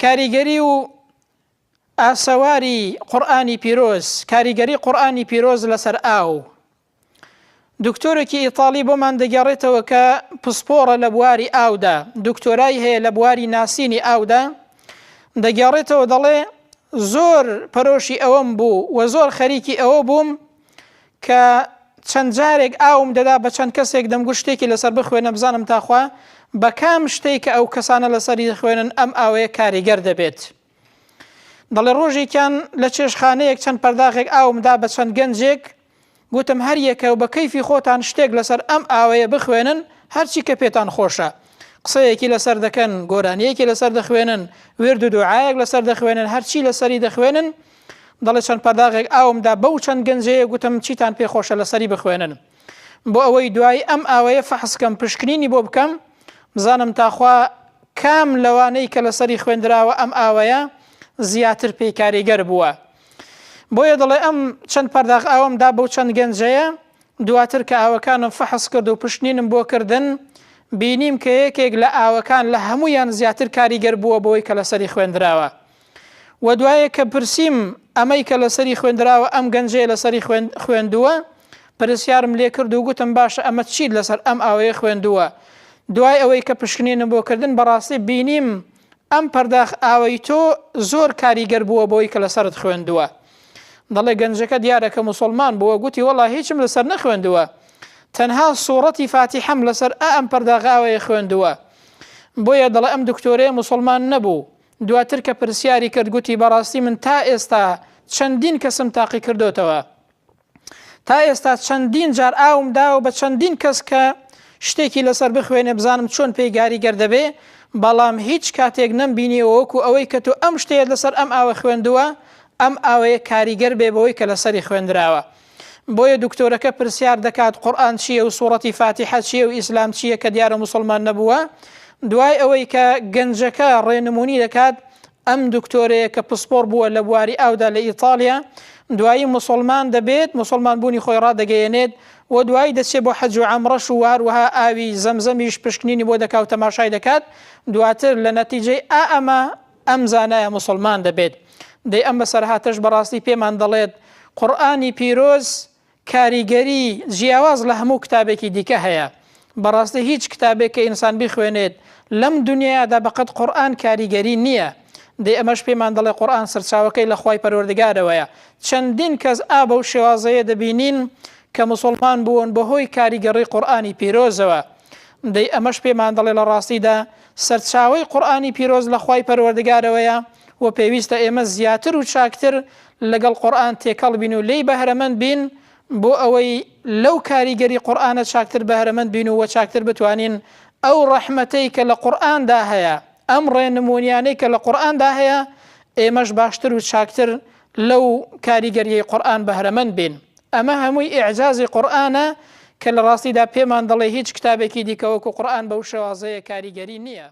کاریگەری و ئاسەواری قورئانی پیرۆز، کاریگەری قورئانی پیرۆز لەسەر ئاو. دکتۆرێکی ئیتاڵی بۆمان دەگەڕێتەوە کە پسپۆڕە لە بواری ئاودا، دکتۆرای هەیە لە بواری ناسینی ئاودا، دەگەڕێتەوە دەڵێ زۆر پەرۆشی ئەوەم بوو و زۆر خەریکی ئەوە بووم کە چەند جارێک ئاوم دەدا بە چەند کەسێک دەمگوت شتێکی لەسەر بخوێنە بزانم تاخوا بە کام شتێک کە ئەو کەسانە لەسەری دەخوێنن ئەم ئاوەیە کاریگەر دەبێت. دەڵێ ڕۆژێکیان لە چێشخانەیەک چەند پەرداخێک ئاومدا بە چەند گەنجێک، گوتم هەر یەکە و بە کەیفی خۆتان شتێک لەسەر ئەم ئاوەیە بخوێنن هەرچی کە پێتان خۆشە، قسەیەکی لەسەر دەکەن، گۆرانیەکی لەسەر دەخوێنن، وێرد و دوعایەک لەسەر دەخوێنن، هەرچی لەسەری دەخوێنن. دەڵێ چەند پەرداخێک ئاومدا بەو چەند گەنجەیە گوتم چیتان پێخۆشە لەسەری بخوێنن، بۆ ئەوەی دوای ئەم ئاوەیە فەحسکەم، پشکنینی بۆ بکەم، بزانم تاخوا کام لەوانەی کە لەسەری خوێندراوە ئەم ئاوەیە زیاتر پێی کاریگەر بووە. بۆیە دەڵێ ئەم چەند پەرداخ ئاومدا بەو چەند گەنجەیە، دواتر کە ئاوەکانم فەحس کرد و پشکنینم بۆ کردن، بینیم کە یەکێک لە ئاوەکان لە هەمویان زیاتر کاریگەر بووە بۆی کە لەسەری خوێندراوە. و دوایە کە پرسییم ئەمەی کە لەسەری خوێندراوە ئەم گەنجەیە لەسەری خوێندووە، پرسیارم لێ کرد و گوتم باشە ئەمە چیت لەسەر ئەم ئاوەیە خوێندووە؟ دوای ئەوەی کە پشکنینم بۆ کردن بەڕاستی بینیم ئەم پەرداخ ئاوەی تۆ زۆر کاریگەر بووە بۆی کە لەسەرت خوێندووە. دەڵێ گەنجەکە دیارەکە موسڵمان بووە، گوتی وەڵا هیچم لەسەر نەخوێندووە، تەنها سوورەتی فاتیحەم لەسەر ئەم پەرداخ ئاوەیە خوێندووە. بۆیە دەڵێ ئەم دکتۆرەیە موسڵمان نەبوو. دواتر کە پرسیاری کرد گوتی بەڕاستی من تا ئێستا چەندین کەسم تاقی کردوتەوە، تا ئێستا چەندین جار ئاوم داوە بە چەندین کەس کە شتێکی لەسەر بخوێنێ بزانم چۆن پێی کاریگەر دەبێ، بەڵام هیچ کاتێک نەمبینیەوە وەکو ئەوەی کە تۆ ئەم شتەیە لەسەر ئەم ئاوە خوێندووە ئەم ئاوەیە کاریگەر بێ بەوەی کە لەسەری خوێندراوە. بۆیە دکتۆرەکە پرسیار دەکات قورئان چییە و سوورەتی فاتیحە چییە و ئیسلام چییە کە دیارە موسڵمان نەبووە. دوای ئەوەی کە گەنجەکە ڕێنمونی دەکات ئەم دکتۆرەیە کە پسپۆڕ بووە لە بواری ئاودا لە ئیتاڵیا، دوایی موسڵمان دەبێت، موسڵمان بوونی خۆی ڕادەگەیەنێت و دوایی دەچێت بۆ حەج و عەمرەش و هەروەها ئاوی زەمزەمیش پشکنینی بۆ دەکات و تەماشای دەکات، دواتر لە نەتیجەی ئەم زانایە موسڵمان دەبێت. دەی ئەم بەسەرهاتەش بەڕاستی پێمان دەڵێت قورئانی پیرۆز کاریگەری جیاواز لە هەموو کتابێکی دیکە هەیە. بەڕاستی هیچ کتابێک کە ئینسان بخوێنێت لەم دنیادا بەقەت قورئان کاریگەری نییە. دەی ئەمەش پێمان دەڵێ قورئان سەرچاوەکەی لە خوای پەروەردگارەوەیە. چەندین کەس ئابە و شێوازەیە دەبینین کە موسڵمان بوون بەهۆی کاریگەڕی قورئانی پیرۆزەوە. دەی ئەمەش پێمان دەڵێ لە ڕاستیدا سەرچاوەی قورئانی پیرۆز لە خوای پەروەردگارەوەیە و پێویستە ئێمە زیاتر و چاکتر لەگەڵ قورئان تێکەڵ بین و لێی بەهرەمەند بین بۆ ئەوەی لەو کاریگەری قورئانە چاکتر بەهرەمەند بین و چاکتر بتوانین ئەو ڕەحمەتەی کە لە قورئاندا هەیە، ئەم ڕێنمونیانەی کە لە قورئاندا هەیە، ئێمەش باشتر و چاکتر لەو کاریگەریەی قورئان بەهرەمەند بین. ئەمە هەمووی ئیعجازی قورئانە کە لە ڕاستیدا پێمان دەڵێ هیچ کتابێکی دیکە وەکو قورئان بەو شێوازەیە کاریگەری نییە.